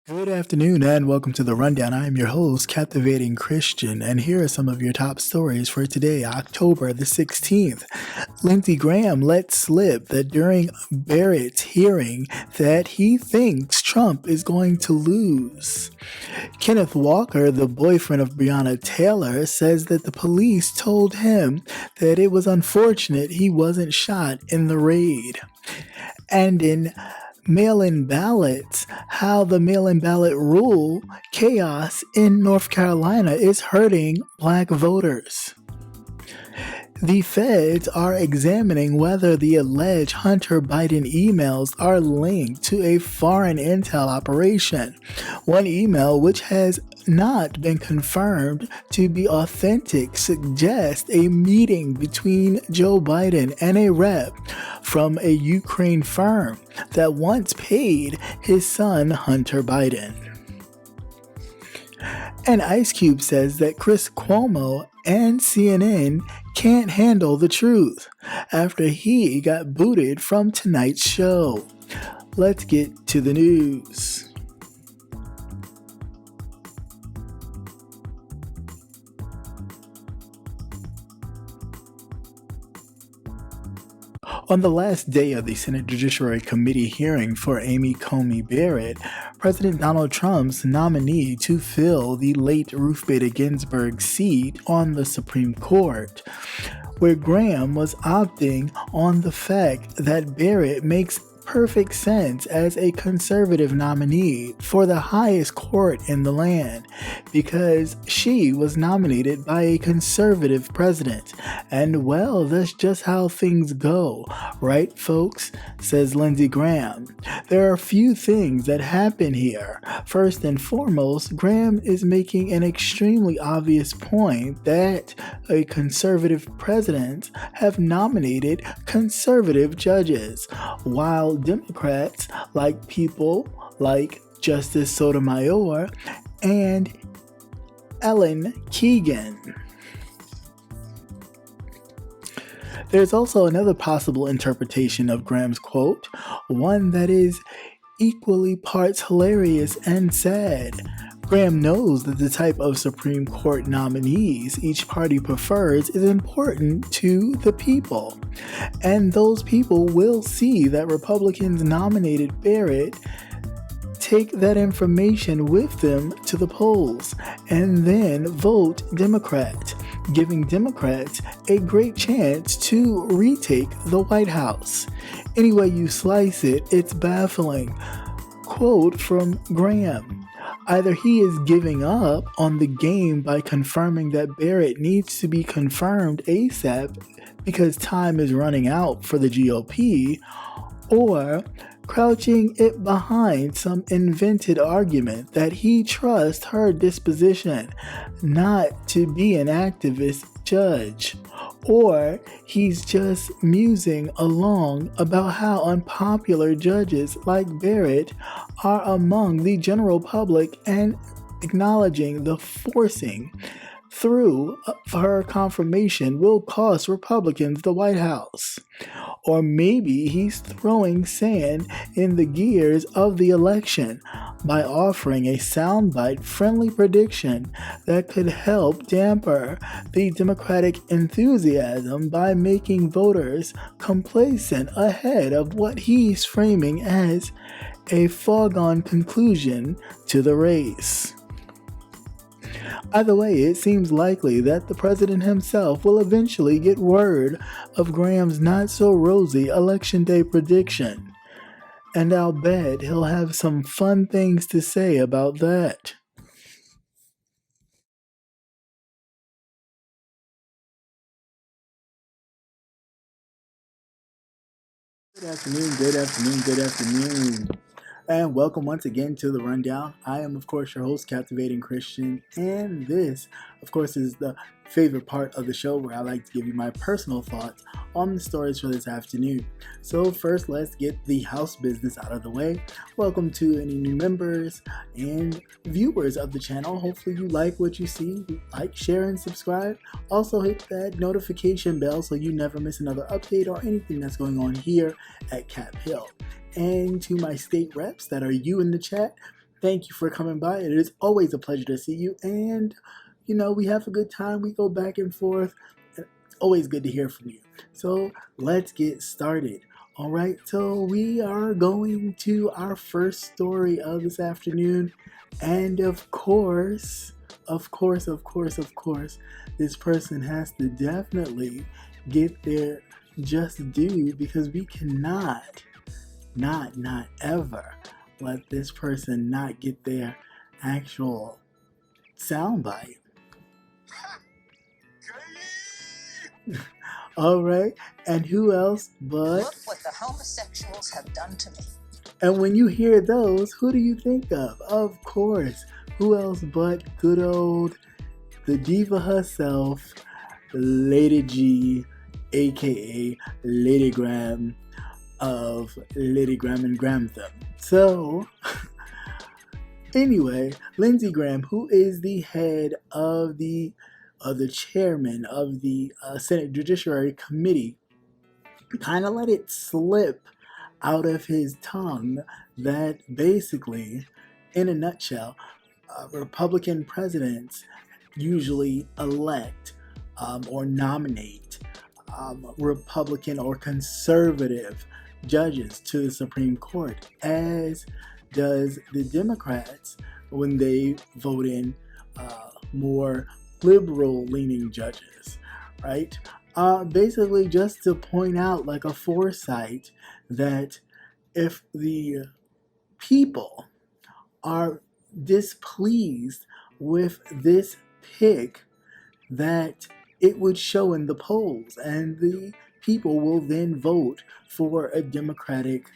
Good afternoon and welcome to the Rundown. I am your host, Captivating Christian, and here are some of your top stories for today, October the 16th. Lindsey Graham let slip that during Barrett's hearing that he thinks Trump is going to lose. Kenneth Walker, the boyfriend of Breonna Taylor, says that the police told him that it was unfortunate he wasn't shot in the raid. And in mail-in ballots, how the mail-in ballot rule chaos in North Carolina is hurting black voters. The feds are examining whether the alleged Hunter Biden emails are linked to a foreign intel operation. One email, which has not been confirmed to be authentic, suggests a meeting between Joe Biden and a rep from a Ukraine firm that once paid his son Hunter Biden. And Ice Cube says that Chris Cuomo and CNN can't handle the truth after he got booted from tonight's show. Let's get to the news. On the last day of the Senate Judiciary Committee hearing for Amy Coney Barrett, President Donald Trump's nominee to fill the late Ruth Bader Ginsburg seat on the Supreme Court, where Graham was opting on the fact that Barrett makes perfect sense as a conservative nominee for the highest court in the land because she was nominated by a conservative president. And well, that's just how things go, right, folks? Says Lindsey Graham. There are a few things that happen here. First and foremost, Graham is making an extremely obvious point that a conservative president have nominated conservative judges, while Democrats like people like Justice Sotomayor and Ellen Keegan. There's also another possible interpretation of Graham's quote, one that is equally parts hilarious and sad. Graham knows that the type of Supreme Court nominees each party prefers is important to the people, and those people will see that Republicans nominated Barrett, take that information with them to the polls, and then vote Democrat, giving Democrats a great chance to retake the White House. Any way you slice it, it's baffling. Quote from Graham. Either he is giving up on the game by confirming that Barrett needs to be confirmed ASAP because time is running out for the GOP, or crouching it behind some invented argument that he trusts her disposition not to be an activist judge, or he's just musing along about how unpopular judges like Barrett are among the general public and acknowledging the forcing through her confirmation will cost Republicans the White House. Or maybe he's throwing sand in the gears of the election by offering a soundbite friendly prediction that could help damper the Democratic enthusiasm by making voters complacent ahead of what he's framing as a foregone conclusion to the race. Either way, it seems likely that the president himself will eventually get word of Graham's not-so-rosy Election Day prediction, and I'll bet he'll have some fun things to say about that. Good afternoon. And welcome once again to the Rundown. I am, of course, your host, Captivating Christian, and this, of course, is the favorite part of the show where I like to give you my personal thoughts on the stories for this afternoon. So first, let's get the house business out of the way. Welcome to any new members and viewers of the channel. Hopefully you like what you see. Like, share, and subscribe. Also hit that notification bell so you never miss another update or anything that's going on here at Cap Hill. And to my state reps that are you in the chat, thank you for coming by. It is always a pleasure to see you. And, we have a good time. We go back and forth. It's always good to hear from you. So let's get started. All right, so we are going to our first story of this afternoon. And of course, this person has to definitely get their just due, because we cannot not ever let this person not get their actual soundbite. All right, and who else but... Look what the homosexuals have done to me. And when you hear those, who do you think of? Of course, who else but good old, the diva herself, Lady G, aka Lady Graham of Lady Graham and Grantham. So, anyway, Lindsey Graham, who is the head of the chairman of the Senate Judiciary Committee, kind of let it slip out of his tongue that basically, in a nutshell, Republican presidents usually elect or nominate Republican or conservative judges to the Supreme Court, as does the Democrats when they vote in more liberal-leaning judges, right? Basically, just to point out, like a foresight, that if the people are displeased with this pick, that it would show in the polls, and the people will then vote for a Democratic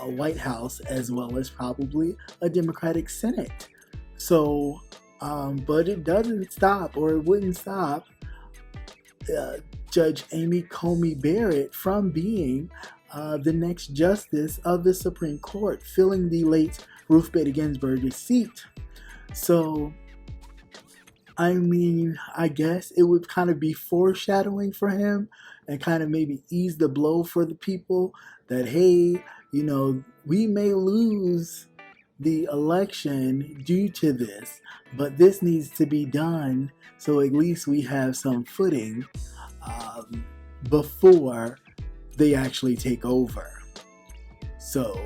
White House, as well as probably a Democratic Senate. So, but it doesn't stop, or it wouldn't stop Judge Amy Coney Barrett from being the next justice of the Supreme Court, filling the late Ruth Bader Ginsburg's seat. So, I mean, I guess it would kind of be foreshadowing for him, and kind of maybe ease the blow for the people that, hey, we may lose the election due to this, but this needs to be done so at least we have some footing before they actually take over. So,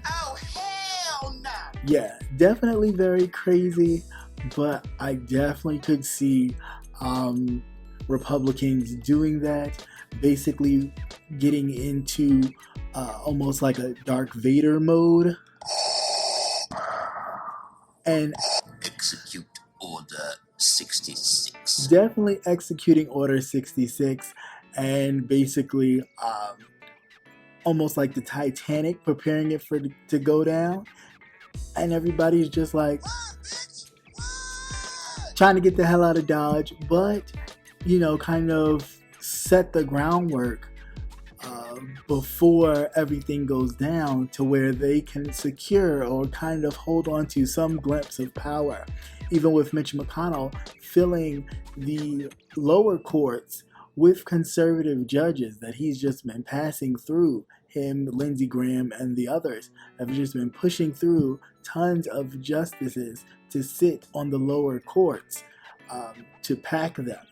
oh hell no! Yeah, definitely very crazy, but I definitely could see Republicans doing that, basically getting into almost like a Darth Vader mode, and execute Order 66. Definitely executing Order 66, and basically almost like the Titanic, preparing it to go down, and everybody's just like trying to get the hell out of Dodge, but kind of set the groundwork before everything goes down, to where they can secure or kind of hold on to some glimpse of power. Even with Mitch McConnell filling the lower courts with conservative judges that he's just been passing through, him, Lindsey Graham, and the others have just been pushing through tons of justices to sit on the lower courts, to pack them.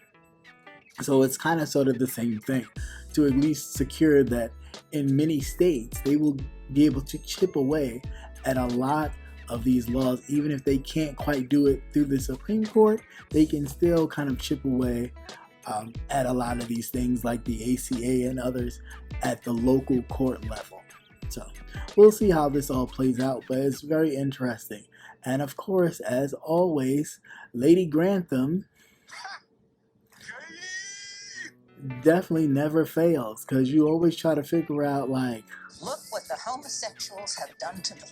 So it's kind of sort of the same thing, to at least secure that in many states they will be able to chip away at a lot of these laws. Even if they can't quite do it through the Supreme Court, they can still kind of chip away at a lot of these things, like the ACA and others, at the local court level. So we'll see how this all plays out, but it's very interesting. And of course, as always, Lady Grantham definitely never fails, because you always try to figure out, like, look what the homosexuals have done to me.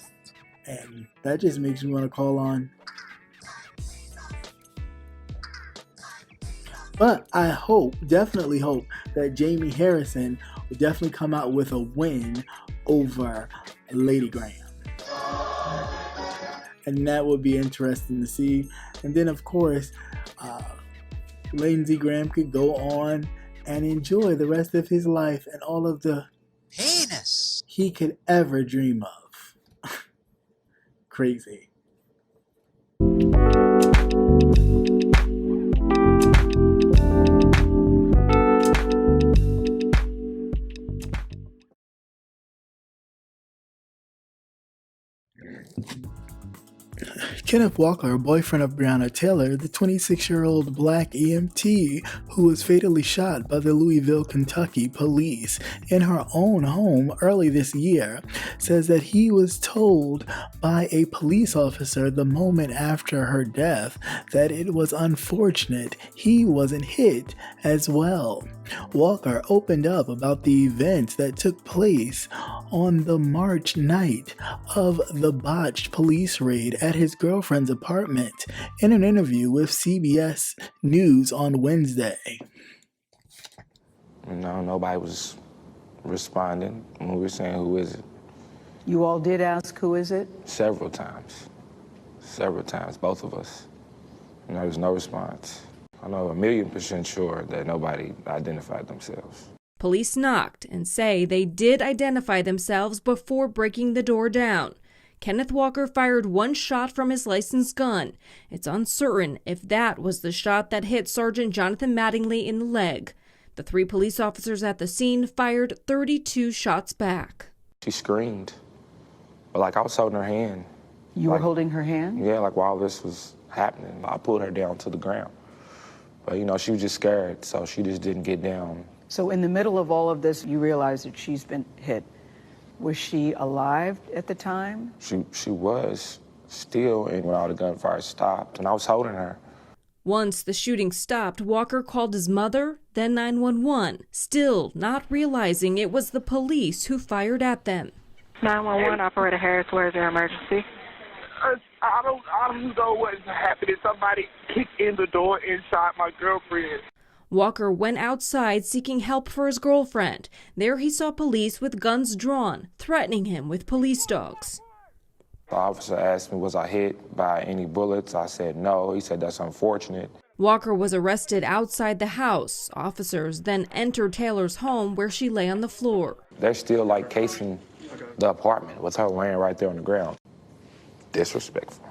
And that just makes me want to call on. But I definitely hope that Jamie Harrison will definitely come out with a win over Lady Graham. And that would be interesting to see. And then, of course, Lindsey Graham could go on and enjoy the rest of his life and all of the heinous he could ever dream of. crazy. Kenneth Walker, boyfriend of Breonna Taylor, the 26-year-old black EMT who was fatally shot by the Louisville, Kentucky police in her own home early this year, says that he was told by a police officer the moment after her death that it was unfortunate he wasn't hit as well. Walker opened up about the events that took place on the March night of the botched police raid at his girlfriend's apartment in an interview with CBS News on Wednesday. No, nobody was responding when we were saying, "Who is it?" You all did ask, who is it? Several times, both of us. And there was no response. I know 1,000,000% sure that nobody identified themselves. Police knocked and say they did identify themselves before breaking the door down. Kenneth Walker fired one shot from his licensed gun. It's uncertain if that was the shot that hit Sergeant Jonathan Mattingly in the leg. The 3 police officers at the scene fired 32 shots back. She screamed, but I was holding her hand. You were holding her hand? Yeah, while this was happening, I pulled her down to the ground. But she was just scared, so she just didn't get down. So in the middle of all of this, you realize that she's been hit. Was she alive at the time? She was still, and when all the gunfire stopped, and I was holding her. Once the shooting stopped, Walker called his mother, then 911, still not realizing it was the police who fired at them. 911, Operator Harris, where's your emergency? I don't know what's happening. Somebody kicked in the door inside my girlfriend. Walker went outside seeking help for his girlfriend. There he saw police with guns drawn, threatening him with police dogs. The officer asked me, was I hit by any bullets? I said no. He said, that's unfortunate. Walker was arrested outside the house. Officers then entered Taylor's home where she lay on the floor. They're still casing the apartment with her laying right there on the ground. Disrespectful.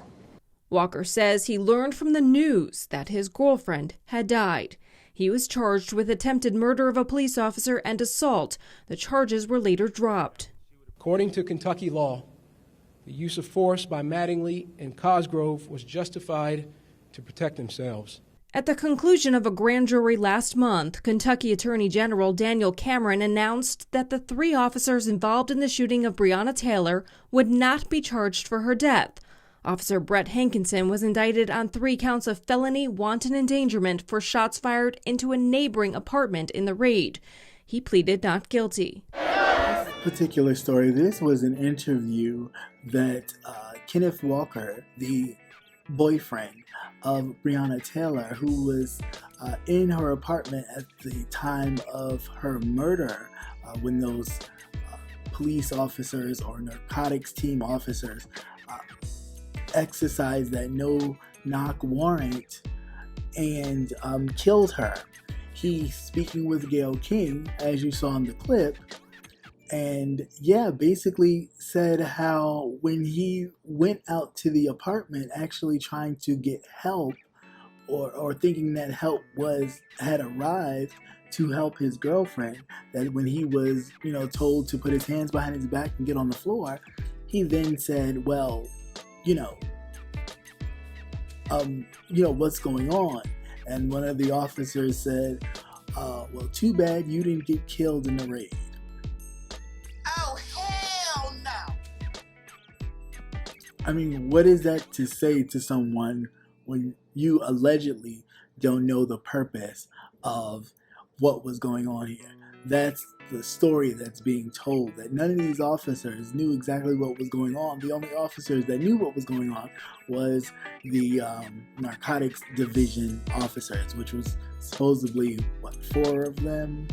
Walker says he learned from the news that his girlfriend had died. He was charged with attempted murder of a police officer and assault. The charges were later dropped. According to Kentucky law, the use of force by Mattingly and Cosgrove was justified to protect themselves. At the conclusion of a grand jury last month, Kentucky Attorney General Daniel Cameron announced that the 3 officers involved in the shooting of Breonna Taylor would not be charged for her death. Officer Brett Hankinson was indicted on 3 counts of felony wanton endangerment for shots fired into a neighboring apartment in the raid. He pleaded not guilty. This particular story, this was an interview that Kenneth Walker, the boyfriend of Breonna Taylor, who was in her apartment at the time of her murder, when those police officers or narcotics team officers exercised that no-knock warrant and killed her. He's speaking with Gayle King, as you saw in the clip, and basically said how when he went out to the apartment actually trying to get help or thinking that help had arrived to help his girlfriend, that when he was told to put his hands behind his back and get on the floor, he then said, well, what's going on? And one of the officers said, well, too bad you didn't get killed in the raid. Oh, hell no! I mean, what is that to say to someone when you allegedly don't know the purpose of what was going on here? That's the story that's being told, that none of these officers knew exactly what was going on. The only officers that knew what was going on was the narcotics division officers, which was supposedly, 4 of them?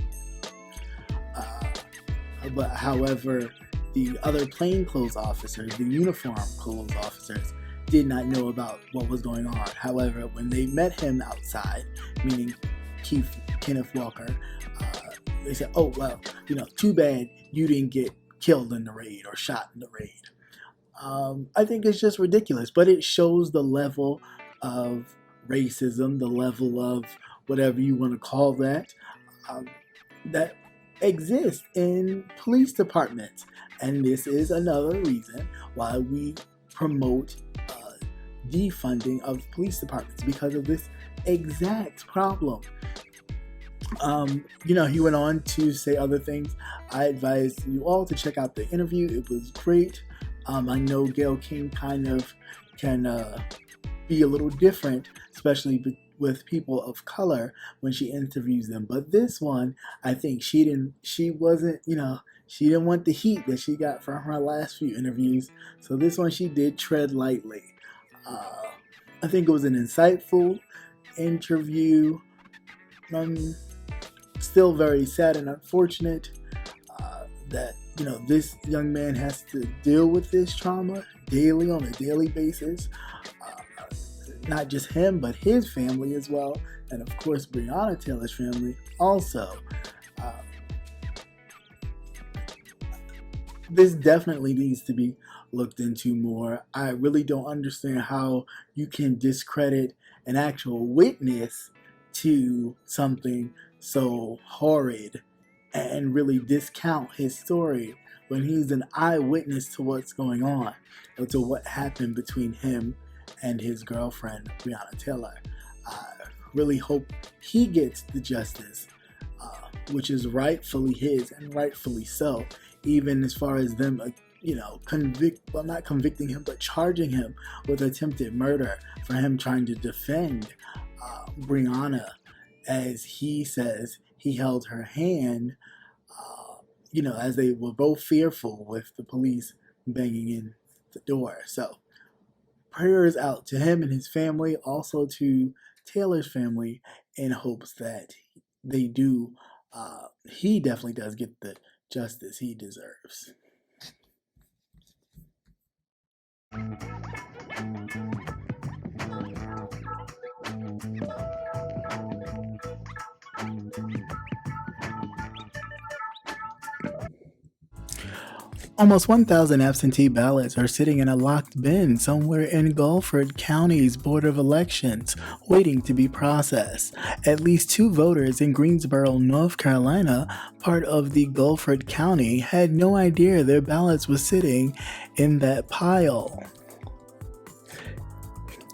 But however, the other plainclothes officers, the uniform clothes officers, did not know about what was going on. However, when they met him outside, meaning Kenneth Walker, they said, oh, well, too bad you didn't get killed in the raid or shot in the raid. I think it's just ridiculous, but it shows the level of racism, the level of whatever you want to call that, that exists in police departments. And this is another reason why we promote defunding of police departments, because of this exact problem. He went on to say other things. I advise you all to check out the interview. It was great. I know Gayle King kind of can be a little different, especially with people of color when she interviews them. But this one, I think she didn't want the heat that she got from her last few interviews. So this one she did tread lightly. I think it was an insightful interview. Still very sad and unfortunate that this young man has to deal with this trauma daily, on a daily basis. Not just him, but his family as well, and of course Breonna Taylor's family also. This definitely needs to be looked into more. I really don't understand how you can discredit an actual witness to something so horrid and really discount his story when he's an eyewitness to what's going on, or to what happened between him and his girlfriend, Breonna Taylor. I really hope he gets the justice, which is rightfully his, and rightfully so, even as far as them, not convicting him, but charging him with attempted murder for him trying to defend Breonna, as he says he held her hand, as they were both fearful with the police banging in the door. So prayers out to him and his family, also to Taylor's family, in hopes that they do, he definitely does get the justice he deserves. Almost 1,000 absentee ballots are sitting in a locked bin somewhere in Guilford County's Board of Elections, waiting to be processed. At least 2 voters in Greensboro, North Carolina, part of the Guilford County, had no idea their ballots were sitting in that pile.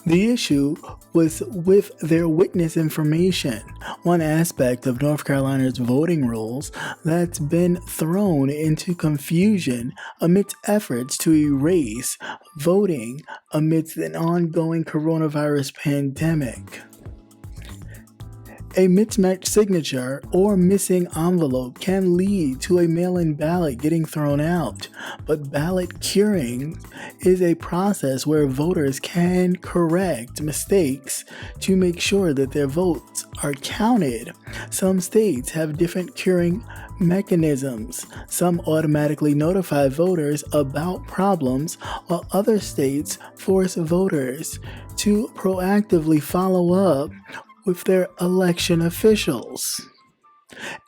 The issue was with their witness information, one aspect of North Carolina's voting rules that's been thrown into confusion amidst efforts to erase voting amidst an ongoing coronavirus pandemic. A mismatched signature or missing envelope can lead to a mail-in ballot getting thrown out, but ballot curing is a process where voters can correct mistakes to make sure that their votes are counted. Some states have different curing mechanisms. Some automatically notify voters about problems, while other states force voters to proactively follow up with their election officials.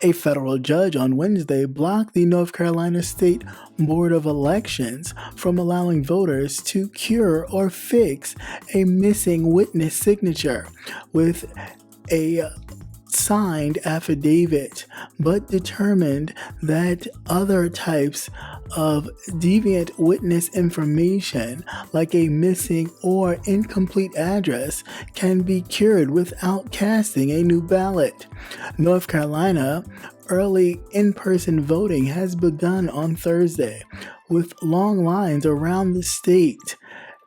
A federal judge on Wednesday blocked the North Carolina State Board of Elections from allowing voters to cure or fix a missing witness signature with a signed affidavit, but determined that other types of deviant witness information, like a missing or incomplete address, can be cured without casting a new ballot. North Carolina early in-person voting has begun on Thursday, with long lines around the state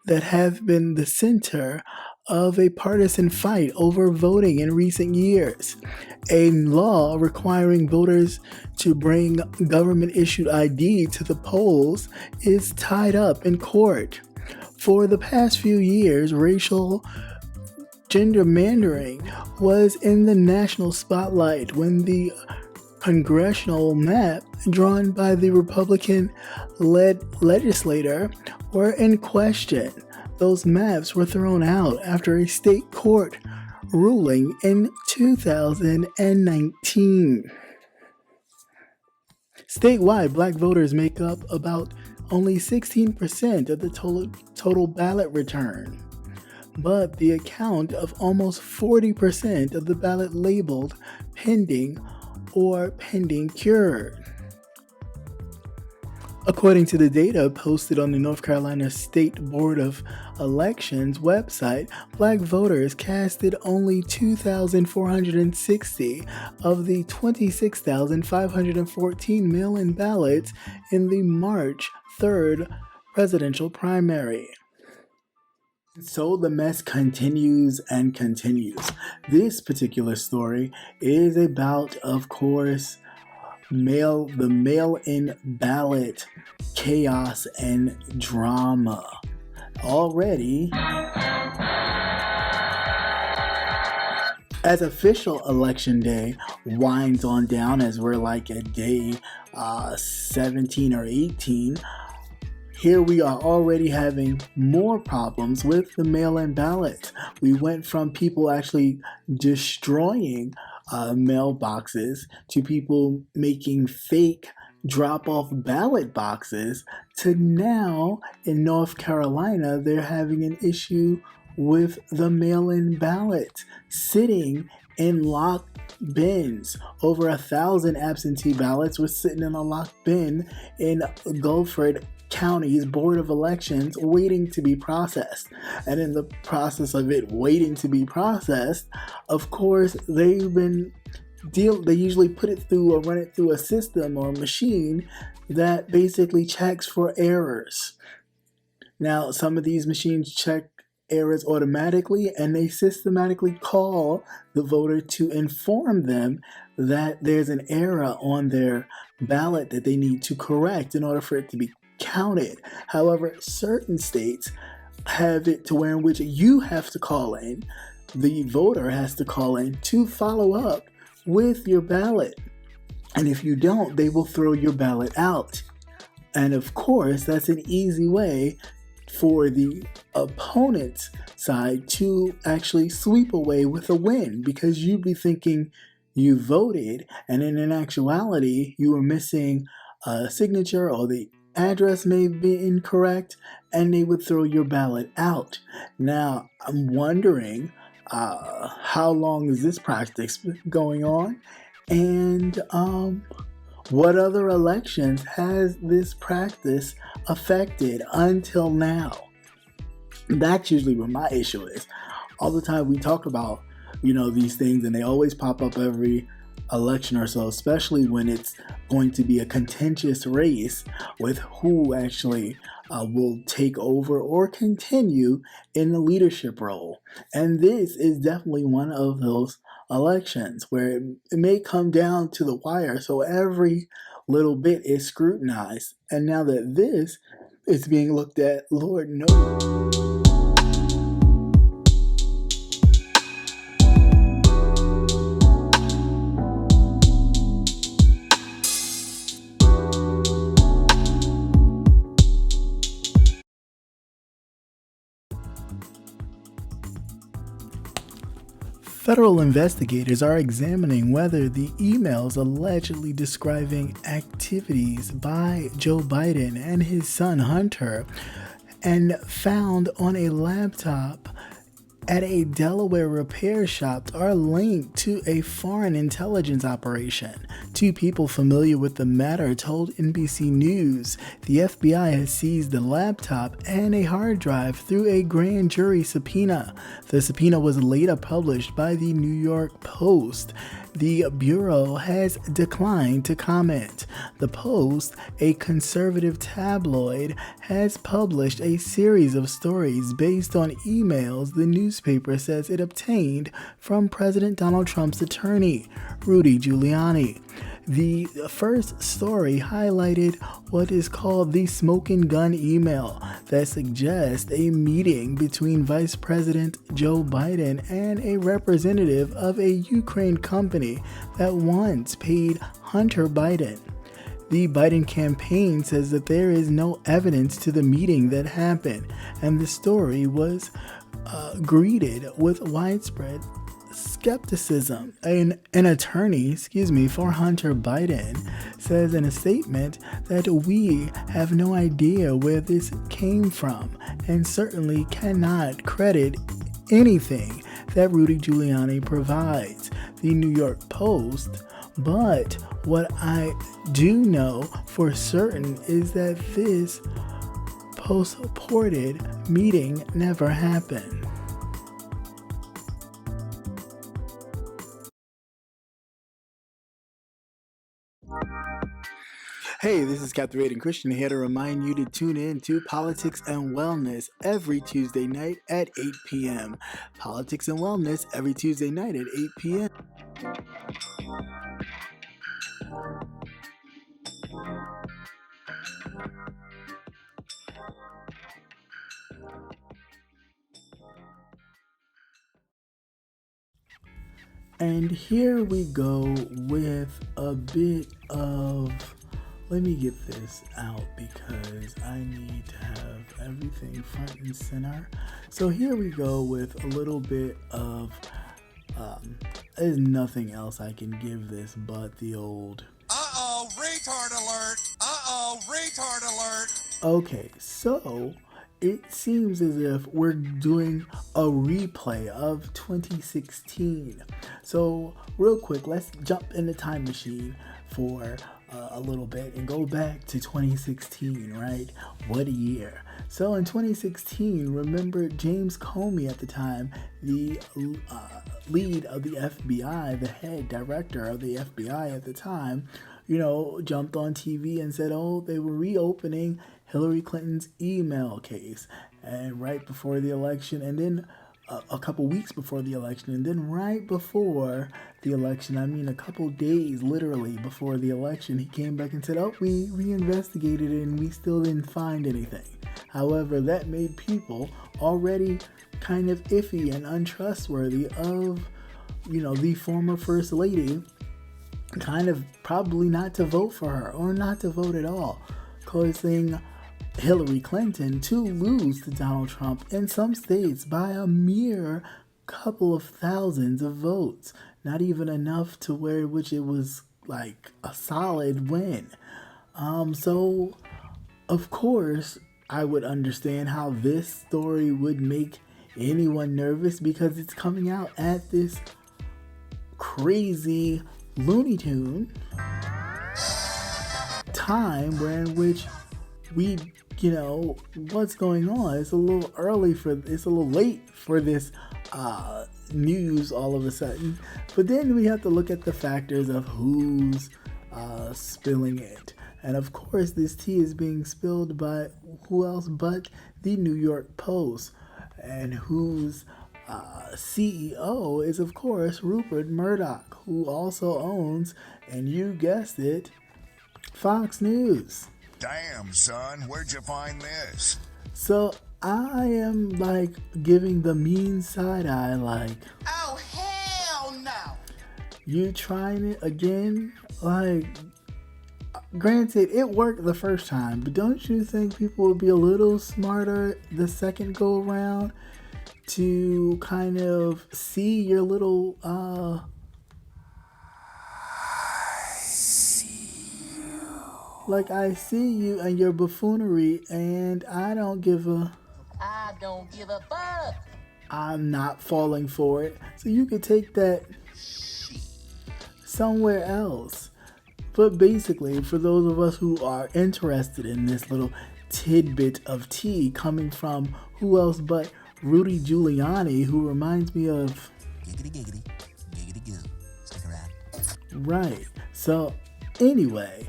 that have been the center of a partisan fight over voting in recent years. A law requiring voters to bring government-issued ID to the polls is tied up in court. For the past few years, racial gerrymandering was in the national spotlight when the congressional map drawn by the Republican-led legislator were in question. Those maps were thrown out after a state court ruling in 2019. Statewide, black voters make up about only 16% of the total ballot return, but the account of almost 40% of the ballot labeled pending or pending cured. According to the data posted on the North Carolina State Board of Elections website, Black voters casted only 2,460 of the 26,514 mail-in ballots in the March 3rd presidential primary. So the mess continues and continues. This particular story is about, of course, the mail-in ballot chaos and drama. Already, as official election day winds on down, as we're like at day 17 or 18, here we are already having more problems with the mail-in ballots. We went from people actually destroying mailboxes to people making fake drop-off ballot boxes to now in North Carolina they're having an issue with the mail-in ballots sitting in locked bins. Over 1,000 absentee ballots were sitting in a locked bin in Guilford County's Board of Elections waiting to be processed. And in the process of it waiting to be processed, of course, they usually put it through or run it through a system or a machine that basically checks for errors. Now, some of these machines check errors automatically, and they systematically call the voter to inform them that there's an error on their ballot that they need to correct in order for it to be counted. However, certain states have it to where in which you have to call in, the voter has to call in to follow up with your ballot. And if you don't, they will throw your ballot out. And of course, that's an easy way for the opponent's side to actually sweep away with a win, because you'd be thinking you voted, and in actuality, you were missing a signature or the address may be incorrect, and they would throw your ballot out. Now, I'm wondering how long is this practice going on, and what other elections has this practice affected until now? That's usually what my issue is. All the time we talk about, these things, and they always pop up every election or so, especially when it's going to be a contentious race with who actually will take over or continue in the leadership role. And this is definitely one of those elections where it may come down to the wire, so every little bit is scrutinized. And now that this is being looked at, Lord knows. Federal investigators are examining whether the emails allegedly describing activities by Joe Biden and his son Hunter and found on a laptop at a Delaware repair shop are linked to a foreign intelligence operation. Two people familiar with the matter told NBC News the FBI has seized the laptop and a hard drive through a grand jury subpoena. The subpoena was later published by the New York Post. The Bureau has declined to comment. The Post, a conservative tabloid, has published a series of stories based on emails the newspaper says it obtained from President Donald Trump's attorney, Rudy Giuliani. The first story highlighted what is called the smoking gun email that suggests a meeting between Vice President Joe Biden and a representative of a Ukraine company that once paid Hunter Biden. The Biden campaign says that there is no evidence to the meeting that happened, and the story was greeted with widespread skepticism. An attorney, for Hunter Biden says in a statement that we have no idea where this came from and certainly cannot credit anything that Rudy Giuliani provides. The New York Post. But what I do know for certain is that this purported meeting never happened. Hey, this is Captivating Christian here to remind you to tune in to Politics and Wellness every Tuesday night at 8 p.m. Politics and Wellness every Tuesday night at 8 p.m. And here we go with a bit of, let me get this out because I need to have everything front and center. So here we go with a little bit of, there's nothing else I can give this but the old, Uh-oh, retard alert! Uh-oh, retard alert! Okay, so it seems as if we're doing a replay of 2016. So real quick, let's jump in the time machine for a little bit and go back to 2016, right? What a year. So in 2016, remember James Comey at the time, the lead of the FBI, the head director of the FBI at the time, jumped on TV and said, they were reopening Hillary Clinton's email case, and right before the election, and then a couple weeks before the election, and then right before the election, a couple days literally before the election, he came back and said, we reinvestigated it and we still didn't find anything. However, that made people already kind of iffy and untrustworthy of, the former First Lady, kind of probably not to vote for her or not to vote at all, causing Hillary Clinton to lose to Donald Trump in some states by a mere couple of thousands of votes. Not even enough to which it was like a solid win. So of course I would understand how this story would make anyone nervous because it's coming out at this crazy Looney Tune time in which we, what's going on? It's a little late for this news all of a sudden. But then we have to look at the factors of who's spilling it. And of course, this tea is being spilled by who else but the New York Post, and whose CEO is, of course, Rupert Murdoch, who also owns, and you guessed it, Fox News. Damn, son, where'd you find this? So I am giving the mean side eye Oh, hell no! You trying it again? Granted, it worked the first time, but don't you think people would be a little smarter the second go around to kind of see your little, I see you and your buffoonery, and I don't give a fuck. I'm not falling for it. So you could take that somewhere else. But basically, for those of us who are interested in this little tidbit of tea coming from who else but Rudy Giuliani, who reminds me of... Giggity, giggity goo. Stick around. Right. So, anyway,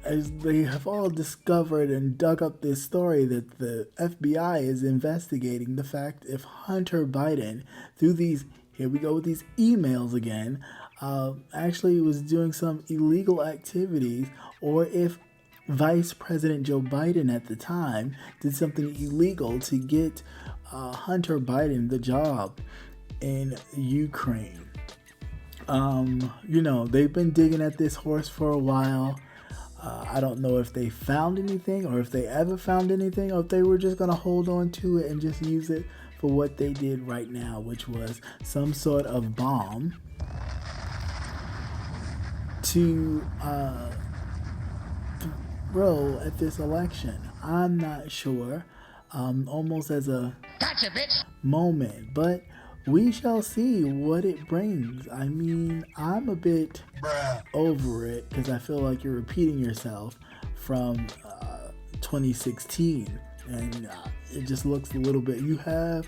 as they have all discovered and dug up this story that the FBI is investigating the fact if Hunter Biden, through these, here we go with these emails again, actually was doing some illegal activities, or if Vice President Joe Biden at the time did something illegal to get Hunter Biden the job in Ukraine. They've been digging at this horse for a while. I don't know if they found anything, or if they ever found anything, or if they were just going to hold on to it and just use it for what they did right now, which was some sort of bomb to throw at this election. I'm not sure, almost as a Gotcha, bitch. moment, but we shall see what it brings. I mean, I'm a bit over it because I feel like you're repeating yourself from 2016, and it just looks a little bit. You have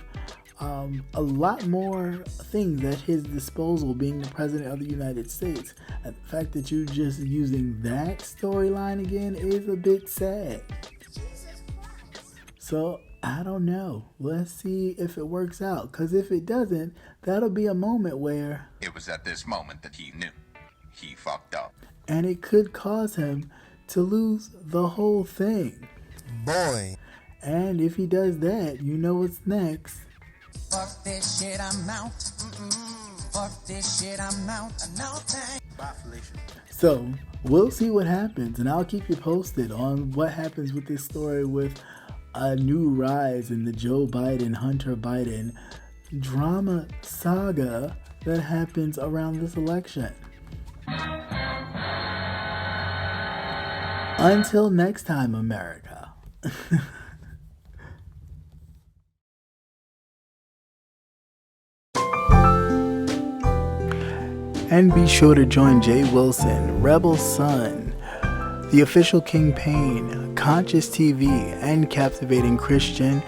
a lot more things at his disposal, being the president of the United States. And the fact that you're just using that storyline again is a bit sad. So I don't know. Let's see if it works out. Because if it doesn't, that'll be a moment where... It was at this moment that he knew. He fucked up. And it could cause him to lose the whole thing. Boy. And if he does that, you know what's next. Fuck this shit, I'm out. Fuck this shit, I'm out. No thanks. Bye, Felicia. So, we'll see what happens. And I'll keep you posted on what happens with this story with a new rise in the Joe Biden, Hunter Biden drama saga that happens around this election. Until next time, America. And be sure to join Jay Wilson, Rebel Sun, The Official Kingpin, Conscious TV, and Captivating Christian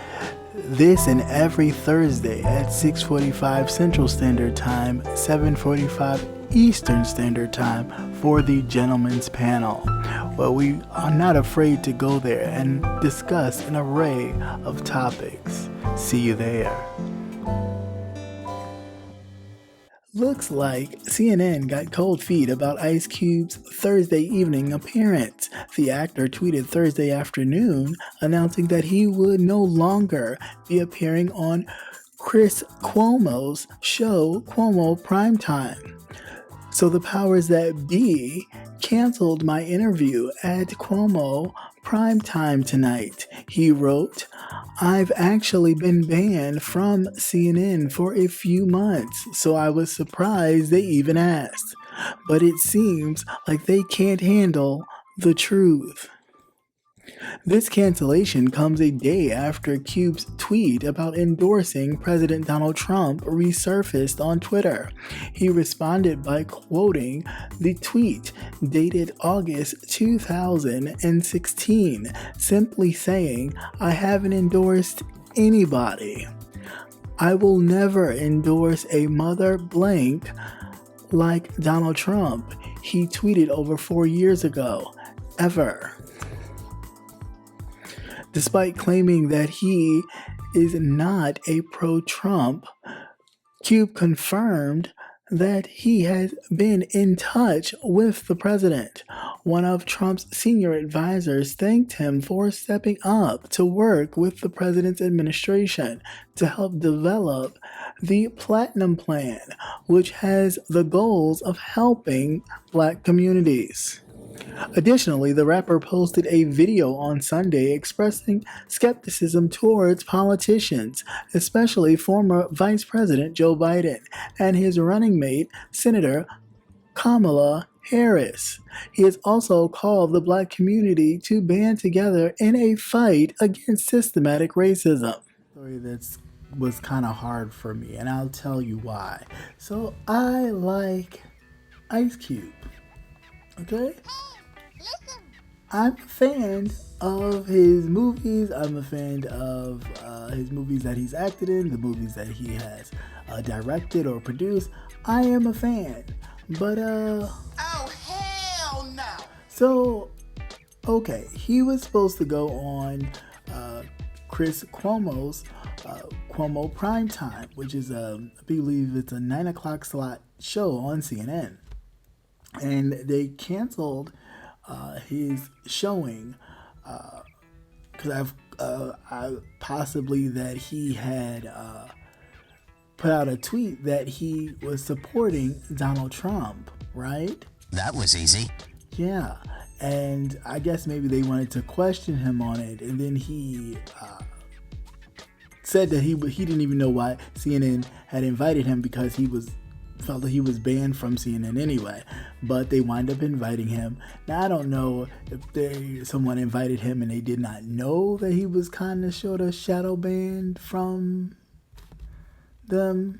this and every Thursday at 6:45 Central Standard Time, 7:45 Eastern Standard Time for the Gentleman's Panel, where we are not afraid to go there and discuss an array of topics. See you there. Looks like CNN got cold feet about Ice Cube's Thursday evening appearance. The actor tweeted Thursday afternoon announcing that he would no longer be appearing on Chris Cuomo's show, Cuomo Primetime. So the powers that be canceled my interview at Cuomo Primetime tonight. He wrote, "I've actually been banned from CNN for a few months, so I was surprised they even asked. But it seems like they can't handle the truth." This cancellation comes a day after Cube's tweet about endorsing President Donald Trump resurfaced on Twitter. He responded by quoting the tweet dated August 2016, simply saying, "I haven't endorsed anybody. I will never endorse a mother blank like Donald Trump," he tweeted over 4 years ago, ever. Despite claiming that he is not a pro-Trump, Cube confirmed that he has been in touch with the president. One of Trump's senior advisors thanked him for stepping up to work with the president's administration to help develop the Platinum Plan, which has the goals of helping Black communities. Additionally, the rapper posted a video on Sunday expressing skepticism towards politicians, especially former Vice President Joe Biden and his running mate, Senator Kamala Harris. He has also called the Black community to band together in a fight against systematic racism. Story that was kind of hard for me, and I'll tell you why. So I like Ice Cube. Okay? I'm a fan of his movies. I'm a fan of his movies that he's acted in, the movies that he has directed or produced. I am a fan. But, oh, hell no! So, okay, he was supposed to go on Chris Cuomo's Cuomo Primetime, which is, I believe it's a 9 o'clock slot show on CNN. And they canceled his showing because I possibly that he had put out a tweet that he was supporting Donald Trump, right? That was easy. Yeah, and I guess maybe they wanted to question him on it, and then he said that he didn't even know why CNN had invited him because he felt that he was banned from CNN anyway. But they wind up inviting him. Now I don't know if someone invited him and they did not know that he was kind of sort of shadow banned from them,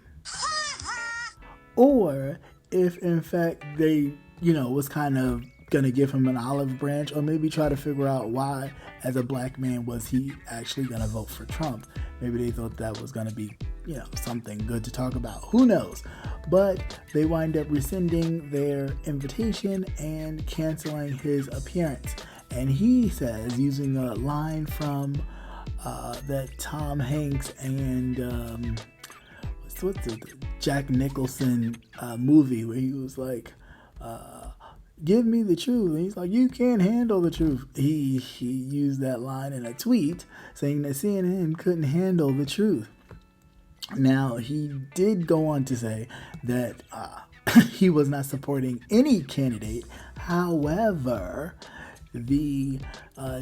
or if in fact they was kind of gonna give him an olive branch, or maybe try to figure out why, as a black man, was he actually gonna vote for Trump. Maybe they thought that was gonna be something good to talk about. Who knows? But they wind up rescinding their invitation and canceling his appearance. And he says, using a line from that Tom Hanks and what's the Jack Nicholson movie where he was like, give me the truth. And he's like, you can't handle the truth. He used that line in a tweet saying that CNN couldn't handle the truth. Now, he did go on to say that he was not supporting any candidate. However, the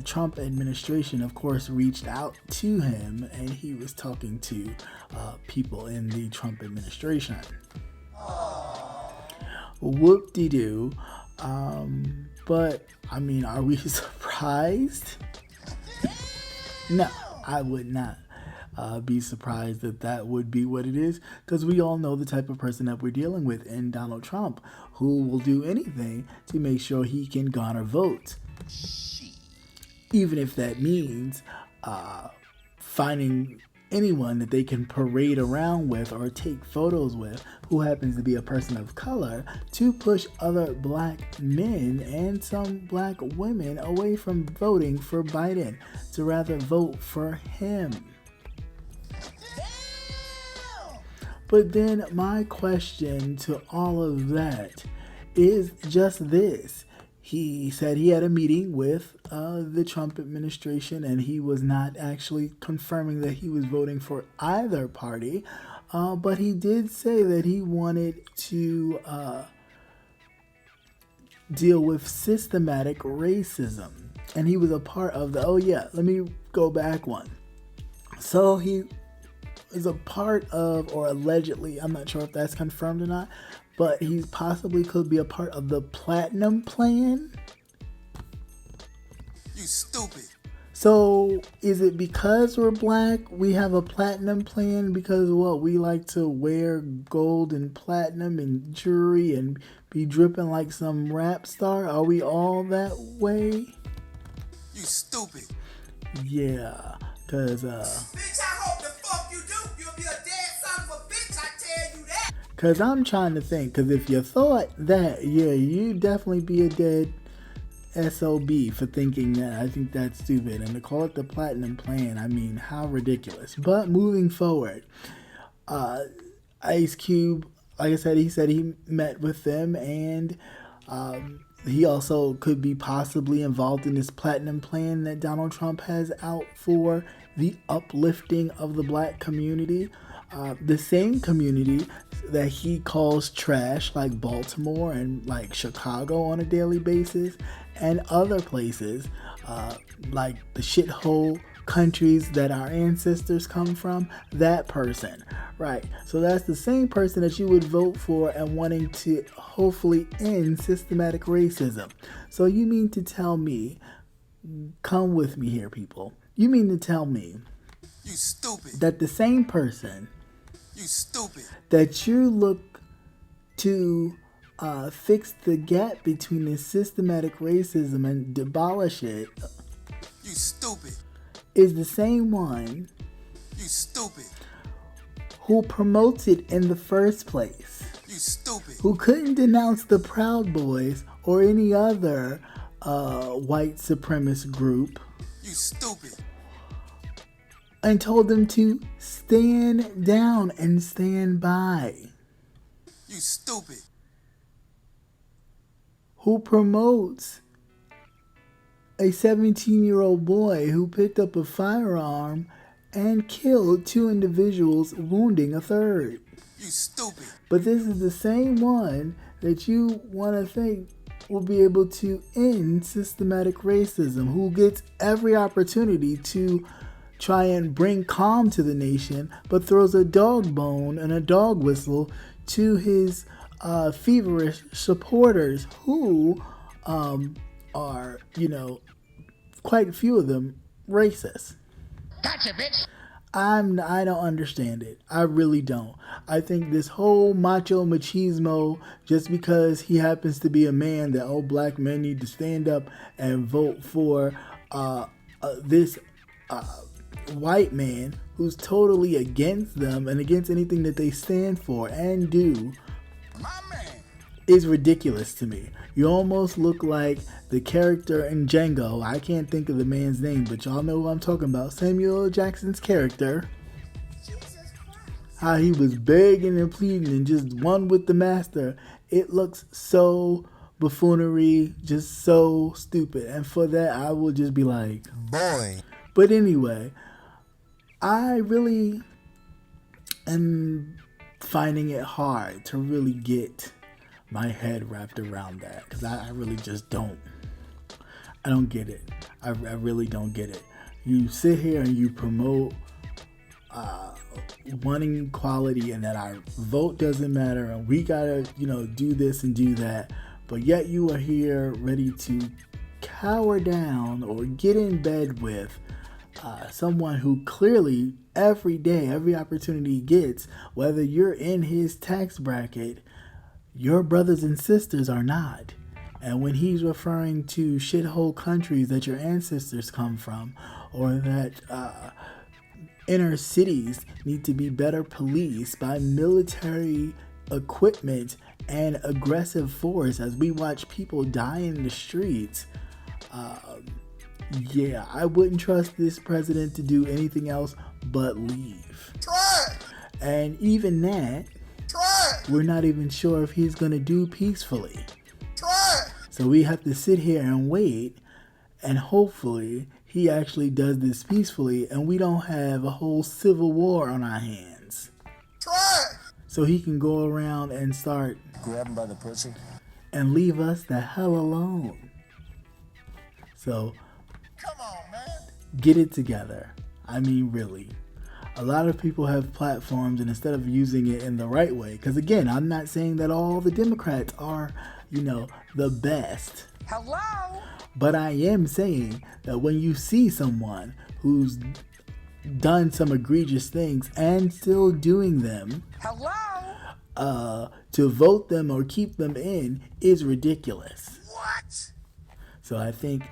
Trump administration, of course, reached out to him, and he was talking to people in the Trump administration. Whoop-de-doo. But, I mean, are we surprised? No, I would not be surprised that would be what it is, because we all know the type of person that we're dealing with in Donald Trump, who will do anything to make sure he can garner votes. Even if that means finding anyone that they can parade around with or take photos with who happens to be a person of color to push other black men and some black women away from voting for Biden, to rather vote for him. But then my question to all of that is just this. He said he had a meeting with the Trump administration, and he was not actually confirming that he was voting for either party, but he did say that he wanted to deal with systematic racism, and he was a part of the, let me go back one. So he is a part of, or allegedly, I'm not sure if that's confirmed or not, but he possibly could be a part of the Platinum Plan. You stupid. So is it because we're black we have a Platinum Plan? Because what, we like to wear gold and platinum and jewelry and be dripping like some rap star? Are we all that way? You stupid. Yeah, because Bitch, I hope the fuck you do. You'll be a dead son of a bitch, I tell you that. Because I'm trying to think, because if you thought that, you'd definitely be a dead SOB for thinking that. I think that's stupid. And to call it the Platinum Plan, I mean, how ridiculous. But moving forward, Ice Cube, like I said, he said he met with them, and he also could be possibly involved in this Platinum Plan that Donald Trump has out for the uplifting of the black community. The same community that he calls trash, like Baltimore and like Chicago on a daily basis, and other places like the shithole countries that our ancestors come from, that person, right? So that's the same person that you would vote for and wanting to hopefully end systematic racism. So you mean to tell me, come with me here, people, you mean to tell me you stupid, that the same person, you stupid, that you look to fix the gap between the systematic racism and abolish it, you stupid, is the same one, you stupid, who promotes it in the first place, you stupid, who couldn't denounce the Proud Boys or any other white supremacist group, you stupid, and told them to stand down and stand by, you stupid, who promotes a 17-year-old boy who picked up a firearm and killed 2 individuals, wounding a third. you stupid. But this is the same one that you want to think will be able to end systematic racism, who gets every opportunity to try and bring calm to the nation, but throws a dog bone and a dog whistle to his feverish supporters who are, quite a few of them racist. Gotcha, bitch. I don't understand it. I really don't. I think this whole macho machismo, just because he happens to be a man, that all black men need to stand up and vote for this white man who's totally against them and against anything that they stand for and do, is ridiculous to me. You almost look like the character in Django. I can't think of the man's name, but y'all know who I'm talking about. Samuel L. Jackson's character. How he was begging and pleading and just one with the master. It looks so buffoonery, just so stupid. And for that, I will just be like, boy. But anyway, I really am finding it hard to really get my head wrapped around that, because I really just don't. I don't get it. I really don't get it. You sit here and you promote wanting equality and that our vote doesn't matter and we gotta, do this and do that, but yet you are here ready to cower down or get in bed with someone who clearly every day, every opportunity he gets, whether you're in his tax bracket, your brothers and sisters are not. And when he's referring to shithole countries that your ancestors come from, or that inner cities need to be better policed by military equipment and aggressive force as we watch people die in the streets, I wouldn't trust this president to do anything else but leave. Try. And even that, we're not even sure if he's going to do peacefully. So we have to sit here and wait, and hopefully he actually does this peacefully and we don't have a whole civil war on our hands. So he can go around and start grab him by the pussy and leave us the hell alone. So come on, man. Get it together. I mean, really. A lot of people have platforms, and instead of using it in the right way, because again, I'm not saying that all the Democrats are, the best. Hello? But I am saying that when you see someone who's done some egregious things and still doing them, to vote them or keep them in is ridiculous. What? So I think,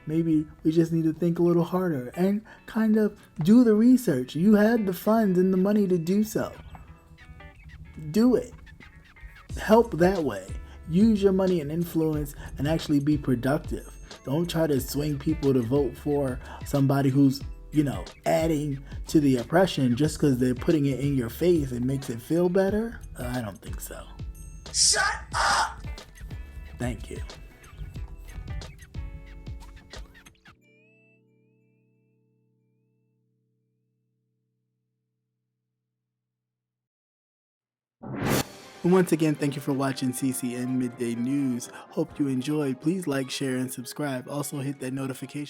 maybe we just need to think a little harder and kind of do the research. You had the funds and the money to do so. Do it. Help that way. Use your money and influence and actually be productive. Don't try to swing people to vote for somebody who's, adding to the oppression just because they're putting it in your face and makes it feel better. I don't think so. Shut up! Thank you. Once again, thank you for watching CCN Midday News. Hope you enjoyed. Please like, share, and subscribe. Also hit that notification